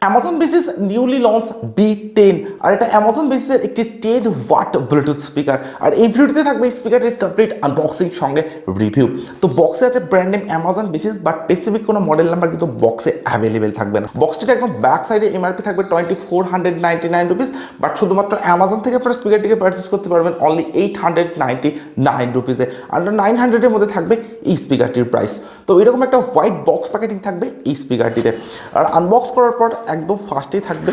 Amazon basis newly launch B10 আর এটা Amazon বেসিসের একটি 10 watt Bluetooth speaker. আর এই ভিডিওতে থাকবে এই স্পিকারের কমপ্লিট আনবক্সিং সঙ্গে রিভিউ। তো বক্সে আছে brand name Amazon basis, but specific কোনো মডেল নাম্বার কিন্তু বক্সে অ্যাভেলেবেল থাকবে না। বক্সটিতে একদম ব্যাক সাইডে এমআরপি থাকবে 2499 রুপিস, বাট শুধুমাত্র অ্যামাজন থেকে আপনারা স্পিকারটিকে পারচেস করতে পারবেন অনলি 899 রুপিসে। আন্ডার 900-এর মধ্যে থাকবে এই স্পিকারটির প্রাইস। তো এরকম একটা হোয়াইট বক্স প্যাকেটিং থাকবে এই স্পিকারটিতে। আর আনবক্স করার পর একদম ফার্স্টেই থাকবে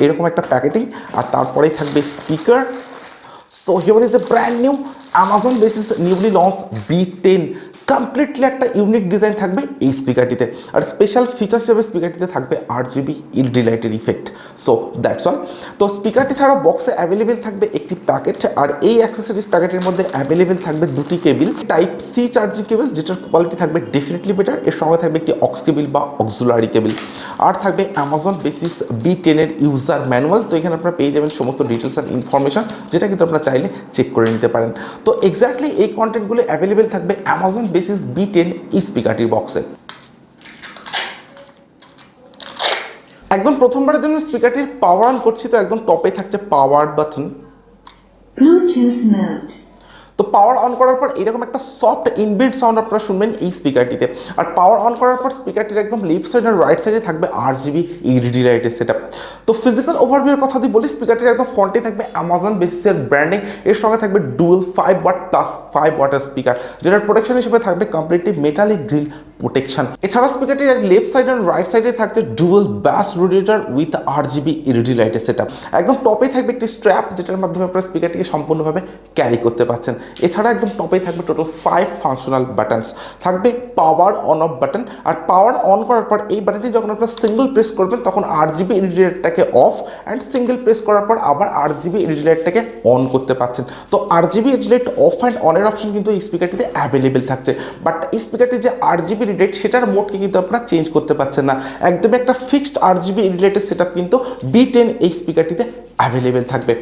এরকম একটা প্যাকেটিং, আর তারপরেই থাকবে speaker. So here is a brand new Amazon basis newly launch B10। Completely একটা ইউনিক ডিজাইন থাকবে এই স্পিকারটিতে, আর স্পেশাল ফিচার্স হিসেবে স্পিকারটিতে থাকবে RGB LED লাইটের ইফেক্ট। So that's all. তো স্পিকারটি ছাড়াও বক্সে অ্যাভেলেবেল থাকবে একটি প্যাকেট, আর এই অ্যাক্সেসরিজ প্যাকেটের মধ্যে অ্যাভেলেবেল থাকবে দুটি cable, type C charging cable, যেটার কোয়ালিটি থাকবে ডেফিনেটলি বেটার। এর সঙ্গে থাকবে একটি অক্স কেবিল বা অক্সিলারি কেবিল, আর থাকবে অ্যামাজন বেসিস B10 এর ইউজার ম্যানুয়াল। তো এখানে আপনারা পেয়ে যাবেন সমস্ত ডিটেলস অ্যান্ড ইনফরমেশন, যেটা কিন্তু আপনারা চাইলে চেক করে নিতে পারেন। তো এক্স্যাক্টলি এই কন্টেন্টগুলো অ্যাভেলেবেল থাকবে অ্যামাজন বেসিস B10 এই স্পিকারটির বক্সে। একদম প্রথমবারের জন্য স্পিকারটির পাওয়ার অন করছি, তো একদম টপে থাকছে পাওয়ার বাটন। Bluetooth mode. তো পাওয়ার অন করার পর এরকম একটা সফট ইনবিল্ট সাউন্ড আপনারা শুনবেন এই স্পিকারটিতে। আর পাওয়ার অন করার পর স্পিকারটির একদম লেফট সাইড আর রাইট সাইডে থাকবে RGB LED লাইটের সেটআপ। তো ফিজিক্যাল ওভারভিউর কথা যদি বলি, স্পিকারটির একদম ফ্রন্টে থাকবে অ্যামাজন বেসিসের ব্র্যান্ডিং। এর সঙ্গে থাকবে ডুয়েল 5 ওয়াট প্লাস 5 ওয়াটের স্পিকার, যেটার প্রোটেকশন হিসেবে থাকবে কমপ্লিটলি মেটালিক গ্রিল প্রোটেকশন। এছাড়া স্পিকারটির লেফট সাইড আর রাইট সাইডে থাকছে ডুয়েল ব্যাস রেডিয়েটর উইথ RGB LED লাইটের সেটআপ। একদম টপে থাকবে একটি স্ট্র্যাপ, যেটার মাধ্যমে আপনারা স্পিকারটিকে সম্পূর্ণভাবে ক্যারি করতে পারছেন। এছাড়া একদম টপেই থাকবে টোটাল 5 ফাংশনাল বাটনস, থাকবে পাওয়ার অন অফ বাটন। আর পাওয়ার অন করার পর এই বাটনটি যখন আপনারা সিঙ্গেল প্রেস করবেন তখন RGB LED লাইটটাকে অফ, অ্যান্ড সিঙ্গেল প্রেস করার পর আবার RGB LED লাইটটাকে অন করতে পারছেন। তো RGB LED light off and অনের অপশন কিন্তু এই স্পিকারটিতে অ্যাভেলেবেল থাকছে, বাট এই স্পিকারটি যে RGB LED লাইট সেটার মোডকে কিন্তু আপনারা চেঞ্জ করতে পারছেন না। একদমই একটা ফিক্সড RGB LED লাইটের সেটআপ কিন্তু B10 এই স্পিকারটিতে অ্যাভেলেবেল থাকবে।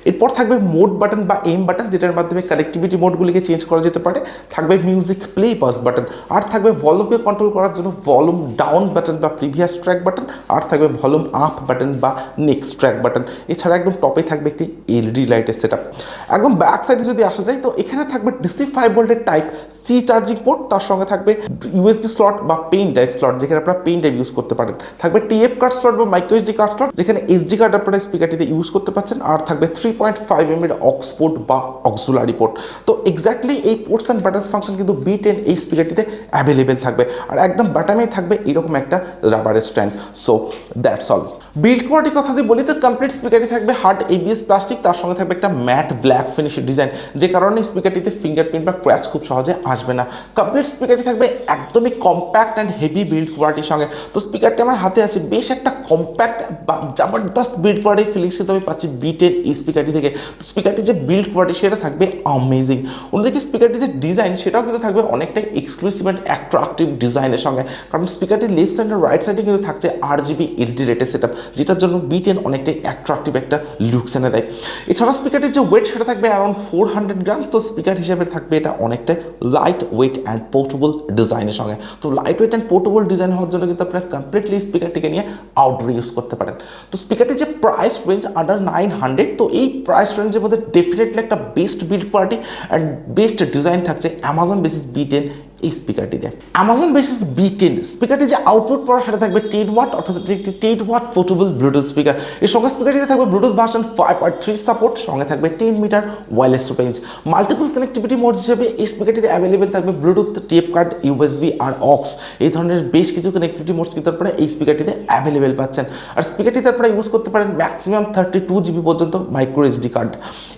এরপর থাকবে মোড বাটন বা এম বাটন, যেটার মাধ্যমে কানেক্টিভিটি মোডগুলিকে চেঞ্জ করা যেতে পারে। থাকবে মিউজিক প্লে পাস বাটন, আর থাকবে ভলিউমকে কন্ট্রোল করার জন্য ভলিউম ডাউন বাটন বা প্রিভিয়াস ট্র্যাক বাটন, আর থাকবে ভলিউম আপ বাটন বা নেক্সট ট্র্যাক বাটন। এছাড়া একদম টপে থাকবে একটি LED লাইটের সেটআপ। একদম ব্যাক সাইডে যদি আসা যায়, তো এখানে থাকবে DC 5 ভোল্টের টাইপ সি চার্জিং পোর্ট, তার সঙ্গে থাকবে USB স্লট বা পেন ড্রাইভ স্লট, যেখানে আপনারা পেন ড্রাইভ ইউজ করতে পারেন। থাকবে TF কার্ড স্লট বা মাইক্রো SD কার্ড স্লট, যেখানে SD কার্ড আপনারা স্পিকারটিতে ইউজ করতে পারছেন। আর থাকবে 3.5 mm এর অক্স পোর্ট বা অক্সিলারি পোর্ট। তো এক্স্যাক্টলি এই পোর্টস অ্যান্ড বাটনস ফাংশন কিন্তু B10 এই স্পিকারটিতে অ্যাভেলেবেল থাকবে। আর একদম বাটামেই থাকবে এরকম একটা রাবারের stand. So that's all. Build কোয়ালিটির কথা যদি বলি, তো কমপ্লিট স্পিকারটি থাকবে হার্ড ABS প্লাস্টিক, তার সঙ্গে থাকবে একটা ম্যাট ব্ল্যাক ফিনিশ ডিজাইন, যে কারণে স্পিকারটিতে ফিঙ্গারপ্রিন্ট বা ক্র্যাচ খুব সহজে আসবে না। কমপ্লিট স্পিকারটি থাকবে একদমই কম্প্যাক্ট অ্যান্ড হেভি বিল্ড কোয়ালিটির সঙ্গে। তো স্পিকারটি আমার হাতে আছে, বেশ একটা কম্প্যাক্ট বা জবরদস্ত বিল্ড কোয়ালিটির ফিলিংস কিন্তু আমি পাচ্ছি B10 এই স্পিকারটি থেকে। তো স্পিকারটি যে বিল্ড কোয়ালিটি সেটা থাকবে অ্যামেজিং। অন্যদিকে স্পিকারটি যে ডিজাইন সেটাও কিন্তু থাকবে অনেকটাই এক্সক্লুসিভ অ্যান্ড অ্যাট্রাকটিভ ডিজাইনের সঙ্গে, কারণ স্পিকারটির লেফট সাইড আর রাইট সাইডে কিন্তু থাকছে RGB LED লাইটের সেটআপ, যেটার জন্য B10 অনেকটাই অ্যাট্রাকটিভ একটা লুকস এনে দেয়। এছাড়া স্পিকারটির যে ওয়েট সেটা থাকবে অ্যারাউন্ড 400 গ্রাম। তো স্পিকার হিসেবে থাকবে এটা অনেকটাই লাইট ওয়েট অ্যান্ড পোর্টেবল ডিজাইনের সঙ্গে। তো light weight and portable design হওয়ার জন্য কিন্তু আপনারা কমপ্লিটলি স্পিকারটিকে নিয়ে আউটডোর ইউজ করতে পারেন। তো স্পিকারটির যে প্রাইস রেঞ্জ আন্ডার 900, তো এই প্রাইস রেঞ্জের মধ্যে ডেফিনেটলি একটা best build quality and best design থাকছে অ্যামাজন বেসিস B10 এই স্পিকারটিতে। অ্যামাজন বেসিস B10 স্পিকারটি যে আউটপুট পাওয়ার সেটা থাকবে 10 ওয়াট, অর্থাৎ একটি 10 ওয়াট পোর্টেবল ব্লুটুথ স্পিকার। এর সঙ্গে স্পিকারটিতে থাকবে ব্লুটুথ ভার্সন 5.3 সাপোর্ট, সঙ্গে থাকবে 10 meter wireless range. Multiple connectivity mode হিসেবে এই স্পিকারটিতে অ্যাভেলেবেল থাকবে ব্লুটুথ, টেপ কার্ড, USB আর অক্স, এই ধরনের বেশ কিছু কানেক্টিভিটি মোডস কিন্তু আপনারা এই স্পিকারটিতে অ্যাভেলেবেল পাচ্ছেন। আর স্পিকারটিতে আপনারা ইউজ করতে পারেন ম্যাক্সিমাম 32 GB পর্যন্ত মাইক্রো SD কার্ড।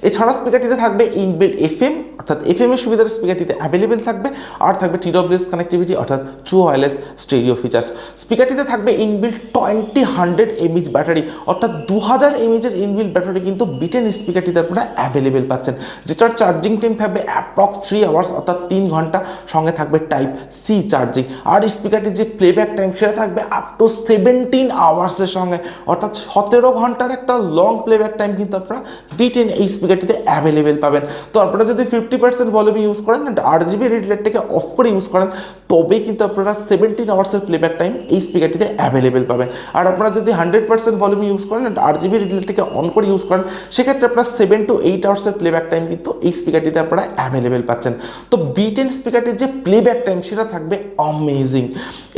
এছাড়া স্পিকারটিতে থাকবে ইনবিল্ট FM, অর্থাৎ FM এর সুবিধার স্পিকারটিতে অ্যাভেলেবেল থাকবে। আর থাকবে TWS কানেক্টিভিটি, অর্থাৎ ট্রু ওয়্যারলেস স্টেরিও ফিচার্স। স্পিকারটিতে থাকবে ইনবিল্ট 2000 mAh ব্যাটারি, অর্থাৎ 2000 mAh এর ইনবিল্ট ব্যাটারি কিন্তু B10 স্পিকারটিতে আপনারা অ্যাভেলেবেল পাচ্ছেন, যেটার চার্জিং টাইম থাকবে অ্যাপ্রক্স 3 আওয়ার্স, অর্থাৎ 3 ঘন্টা। সঙ্গে থাকবে টাইপ সি চার্জিং। আর স্পিকারটির যে প্লেব্যাক টাইম সেটা থাকবে আপ টু 17 আওয়ার্সের সঙ্গে, অর্থাৎ 17 ঘন্টার একটা লং প্লেব্যাক টাইম কিন্তু আপনারা B10 এই স্পিকারটিতে অ্যাভেলেবেল পাবেন। তো আপনারা যদি 50% ভলিউম ইউজ করেন, RGB LED লাইটটাকে অফ করে ইউজ করেন তবেই কিন্তু আপনারা 17 আওয়ার্সের প্লেব্যাক টাইম এই স্পিকারটিতে অ্যাভেলেবেল পাবেন। আর আপনারা যদি 100% ভলিউম ইউজ করেন আর RGB রিলেটিকে অন করে ইউজ করেন সেক্ষেত্রে আপনারা 7 to 8 আওয়ার্সের প্লেব্যাক টাইম কিন্তু এই স্পিকারটিতে আপনারা অ্যাভেলেবেল পাচ্ছেন। তো B10 স্পিকারটির যে প্লেব্যাক টাইম সেটা থাকবে অ্যামেজিং।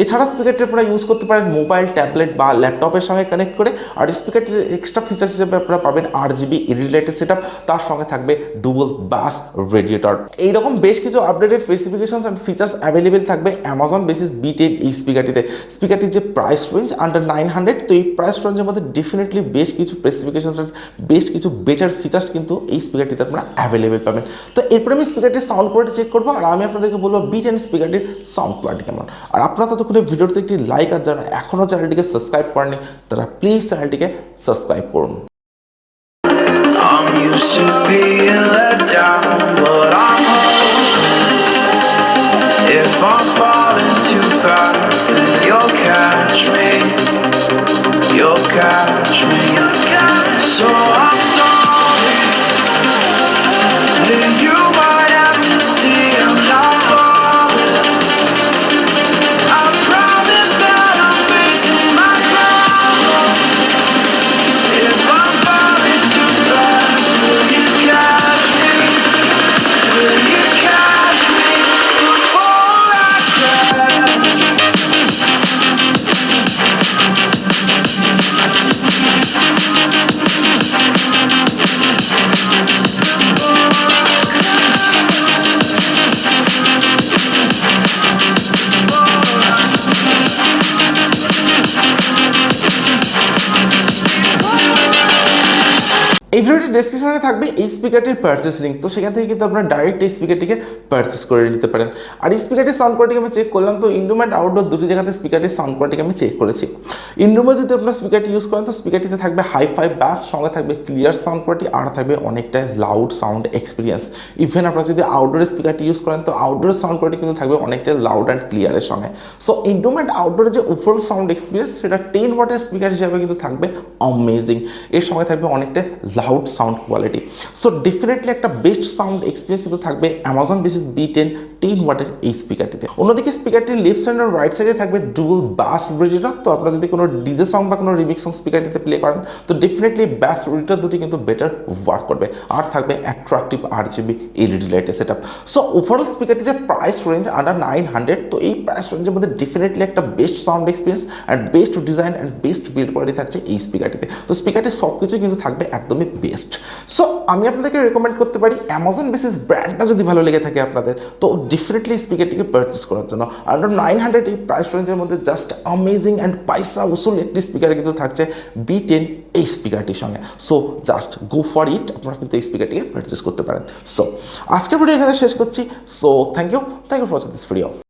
এছাড়া স্পিকারটি আপনারা ইউজ করতে পারেন মোবাইল, ট্যাবলেট বা ল্যাপটপের সঙ্গে কানেক্ট করে। আর স্পিকারটির এক্সট্রা ফিচার্স হিসেবে আপনারা পাবেন RGB রিলেটেড সেটআপ, তার সঙ্গে থাকবে ডুয়াল বাস রেডিয়েটর। এইরকম বেশ কিছু updated specifications and features available থাকবে অ্যামাজন বেসিস B10 এই স্পিকারটিতে। স্পিকারটির যে প্রাইস রেঞ্জ আন্ডার 900, তো এই প্রাইস রেঞ্জের মধ্যে ডেফিনেটলি বেশ কিছু স্পেসিফিকেশনস অ্যান্ড বেশ কিছু বেটার ফিচার্স কিন্তু এই স্পিকারটিতে আপনারা অ্যাভেলেবেল পাবেন। তো এরপরে আমি স্পিকারটির সাউন্ড কোয়ালিটি চেক করবো আর আমি আপনাদেরকে বলবো B10 স্পিকারটির সাউন্ড কোয়ালিটি কেমন। আর আপনারা ততক্ষণে ভিডিওতে একটি লাইক, আর যারা এখনও চ্যানেলটিকে সাবস্ক্রাইব করেনি তারা প্লিজ চ্যানেলটিকে সাবস্ক্রাইব করুন। I'm used to being let down, but I'm home. If I'm falling too fast, then you'll catch me. You'll catch me. So I'm sorry that you might have to see I'm not flawless. I promise that I'm facing my problems. If I'm falling too fast, will you catch me? Will you catch me before I crash? এই ভিডিওটির ডেসক্রিপশনে থাকবে এই স্পিকারটির purchase link, তো সেখান থেকে কিন্তু আপনারা ডাইরেক্ট এই স্পিকারটিকে পারচেস করে নিতে পারেন। আর এই স্পিকারটির সাউন্ড কোয়ালিটি আমি চেক করলাম, তো ইনডোর অ্যান্ড আউটডোর দুটি জায়গাতে স্পিকারটির সাউন্ড কোয়ালিটি আমি চেক করেছি। ইনডোরে যদি আপনারা স্পিকারটি ইউজ করেন তো স্পিকারটিতে থাকবে হাই-ফাই ব্যাস, সঙ্গে থাকবে ক্লিয়ার সাউন্ড কোয়ালিটি, আর থাকবে অনেকটা লাউড সাউন্ড এক্সপিরিয়েন্স। ইভেন আপনারা যদি আউটডোরে স্পিকারটি ইউজ করেন তো আউটডোরের সাউন্ড কোয়ালিটি কিন্তু থাকবে অনেকটা লাউড অ্যান্ড ক্লিয়ারের সঙ্গে। সো ইনডোর অ্যান্ড আউটডোরে যে ওভারঅল সাউন্ড এক্সপিরিয়েন্স সেটা 10 ওয়াটের স্পিকার হিসাবে কিন্তু থাকবে অ্যামেজিং। এর সঙ্গে থাকবে অনেকটা loud sound quality. So definitely একটা বেস্ট সাউন্ড এক্সপিরিয়েন্স কিন্তু থাকবে অ্যামাজন বেসিস B10 10 ওয়াটের এই স্পিকারটিতে। অন্যদিকে স্পিকারটির লেফট সাইড আর রাইট সাইডে থাকবে ডুয়াল বাস রেডিয়েটর। তো আপনারা যদি কোনো ডিজে সং বা কোনো রিমিক্স সং স্পিকারটিতে প্লে করেন তো ডেফিনেটলি বাস রেডিয়েটর দুটি কিন্তু বেটার ওয়ার্ক করবে। আর থাকবে অ্যাট্রাকটিভ RGB LED লাইটের সেটআপ। সো ওভারঅল স্পিকারটি যে প্রাইস রেঞ্জ আন্ডার 900, তো এই প্রাইস রেঞ্জের মধ্যে ডেফিনেটলি একটা best sound experience and best design and best build quality থাকছে এই স্পিকারটিতে। তো স্পিকারটির সব কিছু কিন্তু থাকবে একদমই বেস্ট। সো আমি আপনাদেরকে রেকমেন্ড করতে পারি অ্যামাজন বেসিস ব্র্যান্ডটা যদি ভালো লেগে থাকে আপনাদের তো ডেফিনেটলি স্পিকারটিকে পারচেস করার জন্য। আন্ডার 900 এই প্রাইস রেঞ্জের মধ্যে জাস্ট অ্যামেজিং অ্যান্ড পয়সা উসুল একটি স্পিকার কিন্তু থাকছে B10 এই স্পিকারটির সঙ্গে। So just go for it, আপনারা কিন্তু এই স্পিকারটিকে পারচেস করতে পারেন। সো আজকের ভিডিও এখানে শেষ করছি। So thank you for watching this video.